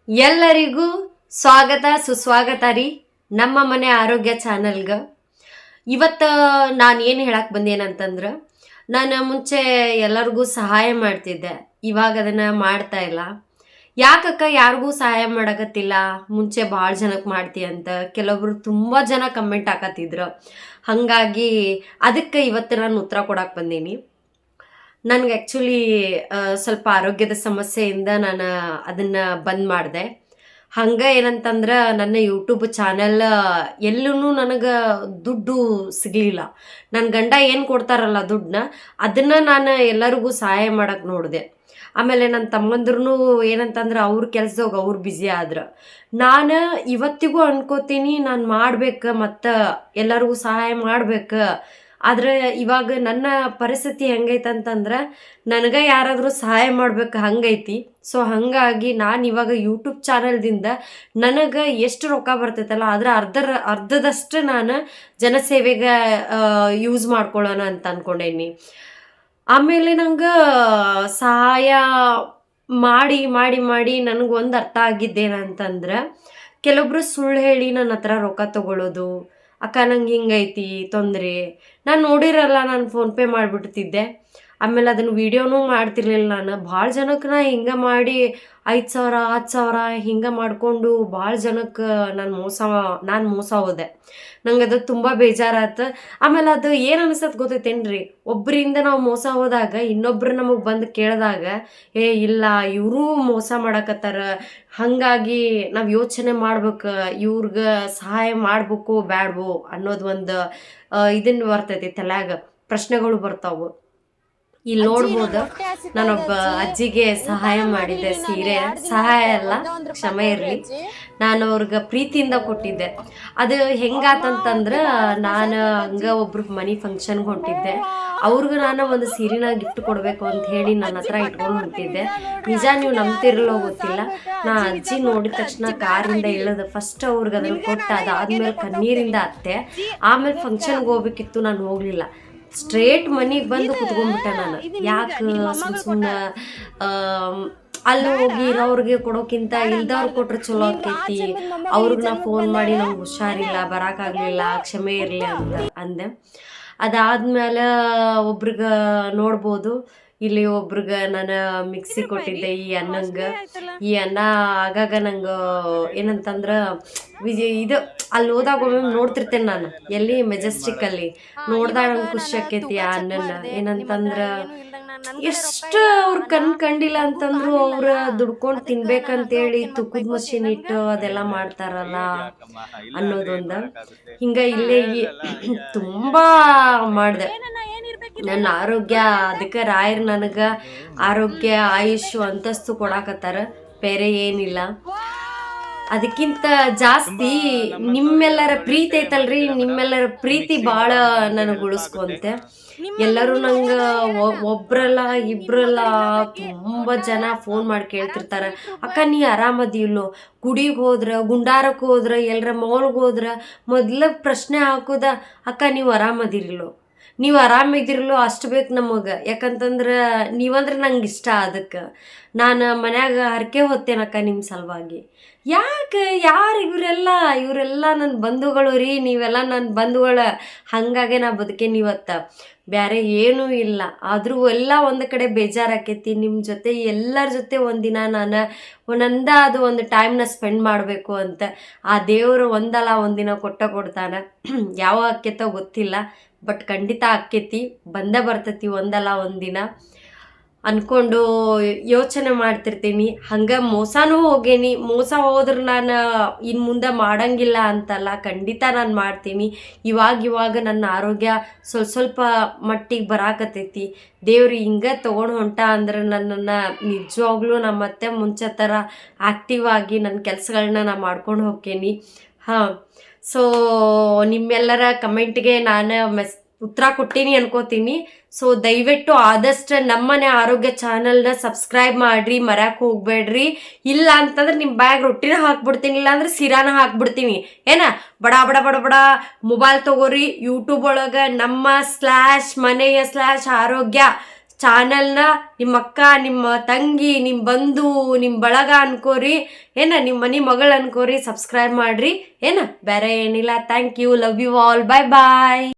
ಎಲ್ಲರಿಗೂ ಸ್ವಾಗತ ಸುಸ್ವಾಗತ ರೀ ನಮ್ಮ ಮನೆ ಆರೋಗ್ಯ ಚಾನಲ್ಗೆ. ಇವತ್ತು ನಾನು ಏನು ಹೇಳಕ್ಕೆ ಬಂದೇನಂತಂದ್ರೆ, ನಾನು ಮುಂಚೆ ಎಲ್ಲರಿಗೂ ಸಹಾಯ ಮಾಡ್ತಿದ್ದೆ, ಇವಾಗ ಅದನ್ನು ಮಾಡ್ತಾ ಇಲ್ಲ. ಯಾಕಕ್ಕ ಯಾರಿಗೂ ಸಹಾಯ ಮಾಡಕತ್ತಿಲ್ಲ, ಮುಂಚೆ ಭಾಳ ಜನಕ್ಕೆ ಮಾಡ್ತೀಯ ಅಂತ ಕೆಲವೊಬ್ರು ತುಂಬ ಜನ ಕಮೆಂಟ್ ಹಾಕತ್ತಿದ್ರು. ಹಾಗಾಗಿ ಅದಕ್ಕೆ ಇವತ್ತು ನಾನು ಉತ್ತರ ಕೊಡಕ್ಕೆ ಬಂದೀನಿ. ನನಗೆ ಆ್ಯಕ್ಚುಲಿ ಸ್ವಲ್ಪ ಆರೋಗ್ಯದ ಸಮಸ್ಯೆಯಿಂದ ನಾನು ಅದನ್ನು ಬಂದ್ ಮಾಡಿದೆ. ಹಂಗೆ ಏನಂತಂದ್ರೆ, ನನ್ನ ಯೂಟ್ಯೂಬ್ ಚಾನೆಲ್ ಎಲ್ಲೂ ನನಗೆ ದುಡ್ಡು ಸಿಗಲಿಲ್ಲ. ನನ್ನ ಗಂಡ ಏನು ಕೊಡ್ತಾರಲ್ಲ ದುಡ್ಡನ್ನ, ಅದನ್ನು ನಾನು ಎಲ್ಲರಿಗೂ ಸಹಾಯ ಮಾಡಕ್ಕೆ ನೋಡಿದೆ. ಆಮೇಲೆ ನನ್ನ ತಮ್ಮಂದ್ರೂ ಏನಂತಂದ್ರೆ, ಅವ್ರ ಕೆಲ್ಸದಾಗ ಅವ್ರು ಬ್ಯುಸಿ ಆದ್ರೆ, ನಾನು ಇವತ್ತಿಗೂ ಅನ್ಕೋತೀನಿ ನಾನು ಮಾಡ್ಬೇಕು ಮತ್ತು ಎಲ್ಲರಿಗೂ ಸಹಾಯ ಮಾಡ್ಬೇಕು. ಆದ್ರೆ ಇವಾಗ ನನ್ನ ಪರಿಸ್ಥಿತಿ ಹೆಂಗೈತಂತಂದ್ರೆ, ನನಗೆ ಯಾರಾದರೂ ಸಹಾಯ ಮಾಡ್ಬೇಕು ಹಂಗೈತಿ. ಸೊ ಹಾಗಾಗಿ ನಾನು ಇವಾಗ ಯೂಟ್ಯೂಬ್ ಚಾನಲ್ದಿಂದ ನನಗೆ ಎಷ್ಟು ರೊಕ್ಕ ಬರ್ತೈತಲ್ಲ ಅದರ ಅರ್ಧದಷ್ಟು ನಾನು ಜನಸೇವೆಗೆ ಯೂಸ್ ಮಾಡ್ಕೊಳ್ಳೋಣ ಅಂತ ಅಂದ್ಕೊಂಡೇನಿ. ಆಮೇಲೆ ನಂಗೆ ಸಹಾಯ ಮಾಡಿ ಮಾಡಿ ಮಾಡಿ ನನಗೊಂದು ಅರ್ಥ ಆಗಿದ್ದೇನಂತಂದ್ರೆ, ಕೆಲವೊಬ್ರು ಸುಳ್ಳು ಹೇಳಿ ನನ್ನ ಹತ್ರ ರೊಕ್ಕ ತಗೊಳ್ಳೋದು. ಅಕ್ಕ ನಂಗೆ ಹಿಂಗೈತಿ ತೊಂದರೆ, ನಾನು ನೋಡಿರಲ್ಲ, ನಾನು ಫೋನ್ಪೇ ಮಾಡಿಬಿಡ್ತಿದ್ದೆ. ಆಮೇಲೆ ಅದನ್ನು ವೀಡಿಯೋನೂ ಮಾಡ್ತಿರ್ಲಿಲ್ಲ. ನಾನು ಭಾಳ ಜನಕ್ಕೆ ನಾ ಹಿಂಗೆ ಮಾಡಿ 5,000 10,000 ಹಿಂಗೆ ಮಾಡಿಕೊಂಡು ಭಾಳ ಜನಕ್ಕೆ ನಾನು ಮೋಸ ಹೋದೆ. ನಂಗೆ ಅದು ತುಂಬ ಬೇಜಾರಾಯ್ತು. ಆಮೇಲೆ ಅದು ಏನು ಅನಿಸತ್ ಗೊತ್ತೈತೇನ್ರಿ, ಒಬ್ಬರಿಂದ ನಾವು ಮೋಸ ಹೋದಾಗ ಇನ್ನೊಬ್ರು ನಮಗೆ ಬಂದು ಕೇಳಿದಾಗ, ಇಲ್ಲ ಇವರು ಮೋಸ ಮಾಡಕತ್ತಾರ, ಹಾಗಾಗಿ ನಾವು ಯೋಚನೆ ಮಾಡ್ಬೇಕು, ಇವ್ರಿಗೆ ಸಹಾಯ ಮಾಡ್ಬೇಕು ಬ್ಯಾಡ್ವೋ ಅನ್ನೋದು ಒಂದು ಇದನ್ನು ಬರ್ತೈತಿ ತಲ್ಯಾಗ, ಪ್ರಶ್ನೆಗಳು ಬರ್ತಾವು. ಇಲ್ಲಿ ನೋಡ್ಬೋದು, ನಾನೊಬ್ಬ ಅಜ್ಜಿಗೆ ಸಹಾಯ ಮಾಡಿದ್ದೆ. ಸೀರೆ ಸಹಾಯ ಅಲ್ಲ, ಕ್ಷಮೆ ಇರಲಿ, ನಾನು ಅವ್ರಿಗೆ ಪ್ರೀತಿಯಿಂದ ಕೊಟ್ಟಿದ್ದೆ. ಅದು ಹೆಂಗಾತಂತಂದ್ರೆ, ನಾನು ಹಂಗೆ ಒಬ್ರು ಮನೆ ಫಂಕ್ಷನ್ಗೆ ಹೊಂಟಿದ್ದೆ. ಅವ್ರಿಗೂ ನಾನು ಒಂದು ಸೀರೆನ ಗಿಫ್ಟ್ ಕೊಡಬೇಕು ಅಂತ ಹೇಳಿ ನನ್ನ ಹತ್ರ ಇಟ್ಕೊಂಡು ಹೊಂಟಿದ್ದೆ. ನಿಜ ನೀವು ನಂಬ್ತಿರಲ್ಲೋ ಗೊತ್ತಿಲ್ಲ, ನಾ ಅಜ್ಜಿ ನೋಡಿದ ತಕ್ಷಣ ಕಾರಿಂದ ಇಳಿದು ಫಸ್ಟ್ ಅವ್ರಿಗೆ ಅದನ್ನು ಕೊಟ್ಟು, ಅದಾದ್ಮೇಲೆ ಕಣ್ಣೀರಿಂದ ಅತ್ತೆ. ಆಮೇಲೆ ಫಂಕ್ಷನ್ಗೆ ಹೋಗ್ಬೇಕಿತ್ತು, ನಾನು ಹೋಗಲಿಲ್ಲ. ಸ್ಟ್ರೇಟ್ ಮನೆಗೆ ಬಂದು ಕುತ್ಕೊಂಡ್ಬಿಟ್ಟೆ ನಾನು. ಯಾಕೆ ಸುಮ್ಮನೆ ಅಲ್ಲಿ ಹೋಗಿ ಇರೋವ್ರಿಗೆ ಕೊಡೋಕ್ಕಿಂತ ಇಲ್ದವ್ರು ಕೊಟ್ರೆ ಚಲೋ ಆಕೈತಿ. ಅವ್ರಿಗೆ ನಾ ಫೋನ್ ಮಾಡಿ ನಮ್ಗೆ ಹುಷಾರಿಲ್ಲ, ಬರೋಕ್ಕಾಗಲಿಲ್ಲ, ಕ್ಷಮೆ ಇರಲಿ ಅಂತ ಅಂದೆ. ಅದಾದ್ಮೇಲೆ ಒಬ್ರಿಗೆ ನೋಡ್ಬೋದು, ಇಲ್ಲಿ ಒಬ್ರಿಗೆ ನಾನು ಮಿಕ್ಸಿ ಕೊಟ್ಟಿದ್ದೆ ಈ ಅನ್ನಂಗೆ. ಈ ಅನ್ನ ಆಗಾಗ ನಂಗೆ ಏನಂತಂದ್ರೆ, ಇದು ಅಲ್ಲಿ ಹೋದಾಗ ಒಮ್ಮೆ ನೋಡ್ತಿರ್ತೇನೆ ನಾನು, ಎಲ್ಲಿ ಮೆಜೆಸ್ಟಿಕ್ಕಲ್ಲಿ ನೋಡ್ದಾಗ ನಂಗೆ ಖುಷಿ ಆಕೈತಿ ಆ ಅನ್ನನ. ಏನಂತಂದ್ರೆ, ಎಷ್ಟು ಅವ್ರು ಕಂಡಿಲ್ಲ ಅಂತಂದ್ರು ಅವ್ರ ದುಡ್ಕೊಂಡು ತಿನ್ಬೇಕಂತೇಳಿ ತುಕ್ಕದ ಮಷೀನ್ ಇಟ್ಟು ಅದೆಲ್ಲ ಮಾಡ್ತಾರಲ್ಲ ಅನ್ನೋದೊಂದು. ಹಿಂಗೆ ಇಲ್ಲೇ ತುಂಬ ಮಾಡಿದೆ. ನನ್ನ ಆರೋಗ್ಯ, ಅದಕ್ಕೆ ರಾಯರ್ ನನಗೆ ಆರೋಗ್ಯ ಆಯುಷು ಅಂತಸ್ತು ಕೊಡಾಕತ್ತಾರ, ಬೇರೆ ಏನಿಲ್ಲ. ಅದಕ್ಕಿಂತ ಜಾಸ್ತಿ ನಿಮ್ಮೆಲ್ಲರ ಪ್ರೀತಿ ಐತಲ್ರಿ, ನಿಮ್ಮೆಲ್ಲರ ಪ್ರೀತಿ ಭಾಳ ನನಗೆ ಉಳಿಸ್ಕೊಂತೆ. ಎಲ್ಲರೂ ನಂಗೆ ಒಬ್ರಲ್ಲ ಇಬ್ರಲ್ಲ ತುಂಬ ಜನ ಫೋನ್ ಮಾಡಿ ಕೇಳ್ತಿರ್ತಾರೆ, ಅಕ್ಕ ನೀ ಆರಾಮದಿಲ್ಲೋ, ಗುಡಿಗೆ ಹೋದ್ರೆ, ಗುಂಡಾರಕ್ಕೆ ಹೋದ್ರೆ, ಎಲ್ಲರ ಮಾಲ್ಗೆ ಹೋದ್ರೆ ಮೊದ್ಲ ಪ್ರಶ್ನೆ ಹಾಕೋದ, ಅಕ್ಕ ನೀವು ಆರಾಮದಿರಿಲ್ಲೋ, ನೀವು ಆರಾಮಿದಿರಲು ಅಷ್ಟು ಬೇಕು ನಮಗೆ. ಯಾಕಂತಂದ್ರೆ ನೀವಂದ್ರೆ ನಂಗೆ ಇಷ್ಟ. ಅದಕ್ಕೆ ನಾನು ಮನ್ಯಾಗ ಹರಕೆ ಹೊತ್ತೇನಕ್ಕ ನಿಮ್ಮ ಸಲುವಾಗಿ. ಯಾಕೆ ಯಾರು ಇವರೆಲ್ಲ ನನ್ನ ಬಂಧುಗಳು ರೀ, ನೀವೆಲ್ಲ ನನ್ನ ಬಂಧುಗಳ. ಹಾಗಾಗಿ ನಾ ಬದುಕೇನಿ ಇವತ್ತು, ಬೇರೆ ಏನೂ ಇಲ್ಲ. ಆದರೂ ಎಲ್ಲ ಒಂದು ಕಡೆ ಬೇಜಾರಾಕೈತಿ. ನಿಮ್ಮ ಜೊತೆ ಎಲ್ಲರ ಜೊತೆ ಒಂದಿನ ನಾನು ಅದು ಒಂದು ಟೈಮ್ನ ಸ್ಪೆಂಡ್ ಮಾಡಬೇಕು ಅಂತ ಆ ದೇವರು ಒಂದಲ್ಲ ಒಂದಿನ ಕೊಡ್ತಾನೆ. ಯಾವ ಆಕೈತೋ ಗೊತ್ತಿಲ್ಲ, ಬಟ್ ಖಂಡಿತ ಆಕೈತಿ, ಬಂದೇ ಬರ್ತೈತಿ ಒಂದಲ್ಲ ಒಂದಿನ ಅಂದ್ಕೊಂಡು ಯೋಚನೆ ಮಾಡ್ತಿರ್ತೀನಿ. ಹಂಗೆ ಮೋಸನೂ ಹೋಗೇನಿ. ಮೋಸ ಹೋದ್ರೆ ನಾನು ಇನ್ನು ಮುಂದೆ ಮಾಡಂಗಿಲ್ಲ ಅಂತಲ್ಲ, ಖಂಡಿತ ನಾನು ಮಾಡ್ತೀನಿ. ಇವಾಗ ನನ್ನ ಆರೋಗ್ಯ ಸ್ವಲ್ಪ ಮಟ್ಟಿಗೆ ಬರಾಕತ್ತೈತಿ. ದೇವ್ರು ಹಿಂಗೆ ತೊಗೊಂಡು ಹೊಂಟ ಅಂದ್ರೆ ನನ್ನನ್ನು ನಿಜವಾಗ್ಲೂ ನಮ್ಮ ಮತ್ತೆ ಮುಂಚೆ ಥರ ಆ್ಯಕ್ಟಿವ್ ಆಗಿ ನನ್ನ ಕೆಲಸಗಳನ್ನ ನಾನು ಮಾಡ್ಕೊಂಡು ಹೋಗ್ತೀನಿ. ಹಾಂ, ಸೊ ನಿಮ್ಮೆಲ್ಲರ ಕಮೆಂಟ್ಗೆ ನಾನು ಉತ್ತರ ಕೊಟ್ಟೀನಿ ಅನ್ಕೋತೀನಿ. ಸೊ ದಯವಿಟ್ಟು ಆದಷ್ಟು ನಮ್ಮನೆ ಆರೋಗ್ಯ ಚಾನಲ್ನ ಸಬ್ಸ್ಕ್ರೈಬ್ ಮಾಡಿರಿ, ಮರ್ಯಾಕೆ ಹೋಗ್ಬೇಡ್ರಿ. ಇಲ್ಲ ಅಂತಂದ್ರೆ ನಿಮ್ಮ ಬ್ಯಾಗ್ ರೊಟ್ಟಿನ ಹಾಕ್ಬಿಡ್ತೀನಿ, ಇಲ್ಲಾಂದ್ರೆ ಸಿರಾನ ಹಾಕ್ಬಿಡ್ತೀನಿ. ಬಡ ಬಡ ಬಡ ಬಡ ಮೊಬೈಲ್ ತೊಗೋರಿ, ಯೂಟ್ಯೂಬ್ ಒಳಗೆ ನಮ್ಮ /ಮನೆಯ/ಆರೋಗ್ಯ ಚಾನಲ್ನ ನಿಮ್ಮ ಅಕ್ಕ, ನಿಮ್ಮ ತಂಗಿ, ನಿಮ್ಮ ಬಂಧು, ನಿಮ್ಮ ಬಳಗ ಅನ್ಕೋರಿ, ನಿಮ್ಮ ಮನೆ ಮಗಳು ಅನ್ಕೋರಿ, ಸಬ್ಸ್ಕ್ರೈಬ್ ಮಾಡ್ರಿ, ಬೇರೆ ಏನಿಲ್ಲ. Thank you, love you all, bye bye.